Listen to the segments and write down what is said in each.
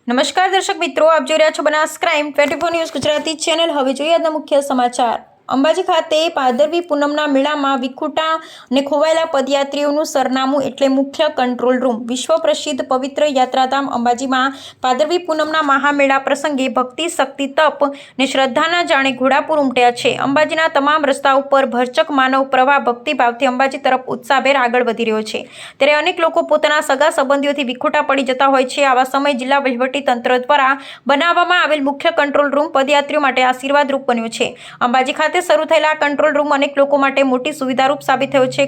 નમસ્કાર દર્શક મિત્રો, આપ જોઈ રહ્યા છો Banas crime 24 news Gujarati channel. હવે જોઈએ આજના મુખ્ય સમાચાર। અંબાજી ખાતે ભાદરવી પૂનમના મેળામાં વિખૂટા અને ખોવાયેલા પદયાત્રીઓનું સરનામું એટલે મુખ્ય કંટ્રોલ રૂમ। વિશ્વ પ્રસિદ્ધ પવિત્ર યાત્રાધામ અંબાજીમાં ભાદરવી પૂનમના મહામેળા પ્રસંગે ભક્તિ, શક્તિ, તપ અને શ્રદ્ધાના જાણે ઘોડાપુર ઉમટ્યા છે। અંબાજીના તમામ રસ્તા ઉપર ભરચક માનવ પ્રવાહ ભક્તિભાવથી અંબાજી તરફ ઉત્સાહભેર આગળ વધી રહ્યો છે। ત્યારે અનેક લોકો પોતાના સગા સંબંધીઓથી વિખૂટા પડી જતા હોય છે। આવા સમયે જિલ્લા વહીવટી તંત્ર દ્વારા બનાવવામાં આવેલ મુખ્ય કંટ્રોલ રૂમ પદયાત્રીઓ માટે આશીર્વાદરૂપ બન્યો છે। અંબાજી ખાતે શરૂ થયેલા કંટ્રોલ રૂમ અનેક લોકો માટે મોટી સુવિધારૂપ સાબિત થયો છે।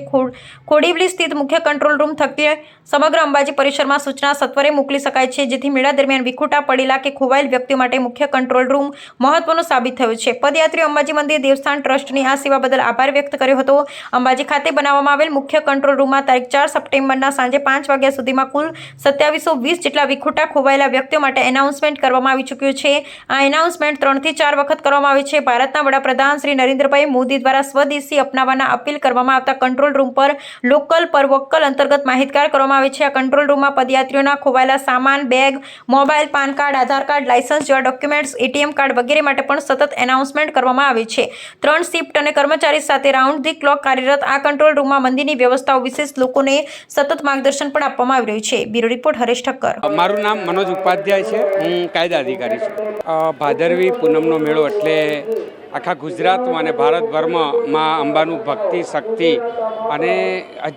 ખોડીવલી સ્થિત મુખ્ય કંટ્રોલ રૂમ થકી સમગ્ર અંબાજી પરિસરમાં સૂચના સત્વરે મોકલી શકાય છે, જેથી મેળા દરમિયાન વિખૂટા પડેલા કે ખોવાયેલ વ્યક્તિઓ માટે મુખ્ય કંટ્રોલ રૂમ મહત્વનો સાબિત થયો છે। પદયાત્રીઓ અંબાજી મંદિર દેવસ્થાન ટ્રસ્ટની આ સેવા બદલ આભાર વ્યક્ત કર્યો હતો। અંબાજી ખાતે બનાવવામાં આવેલ મુખ્ય કંટ્રોલ રૂમમાં તારીખ 4 સપ્ટેમ્બરના સાંજે 5 વાગ્યા સુધીમાં કુલ 2720 જેટલા વિખૂટા ખોવાયેલા વ્યક્તિઓ માટે એનાઉન્સમેન્ટ કરવામાં આવી ચૂક્યું છે। આ એનાઉન્સમેન્ટ 3 થી 4 વખત કરવામાં આવે છે। ભારતના વડાપ્રધાન શ્રી નરેન્દ્રભાઈ મોદી દ્વારા સ્વદેશી અપનાવવાના અપીલ કરવામાં આવતા કંટ્રોલ રૂમ પર લોકલ પર વોકલ અંતર્ગત માહિતગાર કરવામાં આવે છે। આ કંટ્રોલ રૂમમાં પદયાત્રીઓના ખોવાયેલા સામાન, બેગ, મોબાઈલ, પાન કાર્ડ, આધાર કાર્ડ, લાયસન્સ જેવા ડોક્યુમેન્ટ્સ, એટીએમ કાર્ડ વગેરે માટે પણ સતત એનાઉન્સમેન્ટ કરવામાં આવે છે। 3 શિફ્ટ અને કર્મચારી સાથે રાઉન્ડ ધી ક્લોક કાર્યરત આ કંટ્રોલ રૂમમાં મંદિરની વ્યવસ્થાઓ વિશેષ લોકોને સતત માર્ગદર્શન પણ આપવામાં આવી રહ્યું છે। Bureau report Haresh Thakkar. મારું નામ મનોજ ઉપાધ્યાય છે, હું કાયદા અધિકારી છું। ભાદરવી પૂનમનો મેળો એટલે આખા ગુજરાતમાં અને ભારતભરમાં માં અંબાનું ભક્તિ, શક્તિ અને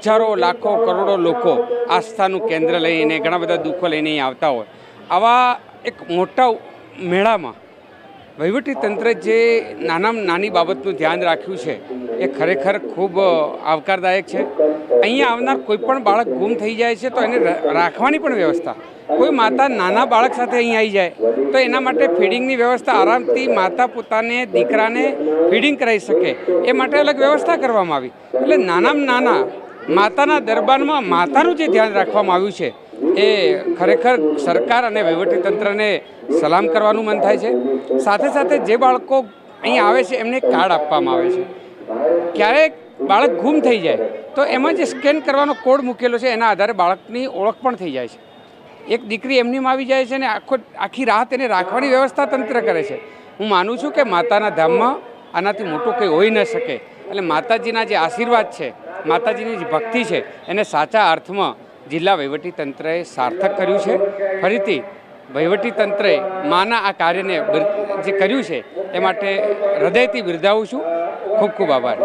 હજારો, લાખો, કરોડો લોકો આસ્થાનું કેન્દ્ર લઈને ઘણા બધા દુઃખો લઈને અહીં આવતા હોય, આવા એક મોટા મેળામાં વહીવટીતંત્રે જે નાનામાં નાની બાબતનું ધ્યાન રાખ્યું છે એ ખરેખર ખૂબ આવકારદાયક છે। અહીંયા આવનાર કોઈ પણ બાળક ગુમ થઈ જાય છે તો એને રાખવાની પણ વ્યવસ્થા, કોઈ માતા નાના બાળક સાથે અહીં આવી જાય તો એના માટે ફીડિંગની વ્યવસ્થા આરામથી માતા પોતાને દીકરાને ફીડિંગ કરાવી શકે એ માટે અલગ વ્યવસ્થા કરવામાં આવી। એટલે નાનામાં નાના માતાના દરબારમાં માતાનું જે ધ્યાન રાખવામાં આવ્યું છે એ ખરેખર સરકાર અને વહીવટીતંત્રને સલામ કરવાનું મન થાય છે। સાથે સાથે જે બાળકો અહીં આવે છે એમને કાર્ડ આપવામાં આવે છે। ક્યારેક બાળક ગુમ થઈ જાય તો એમાં જે સ્કેન કરવાનો કોડ મૂકેલો છે એના આધારે બાળકની ઓળખ પણ થઈ જાય છે। એક દીકરી એમનીમાં આવી જાય છે અને આખી રાત એને રાખવાની વ્યવસ્થા તંત્ર કરે છે। હું માનું છું કે માતાના ધામમાં આનાથી મોટું કંઈ હોઈ ન શકે। એટલે માતાજીના જે આશીર્વાદ છે, માતાજીની જે ભક્તિ છે એને સાચા અર્થમાં જિલ્લા વહીવટીતંત્રએ સાર્થક કર્યું છે। ફરીથી વહીવટીતંત્રએ માના આ કાર્યને જે કર્યું છે એ માટે હૃદયથી બિરદાવું છું। ખૂબ ખૂબ આભાર।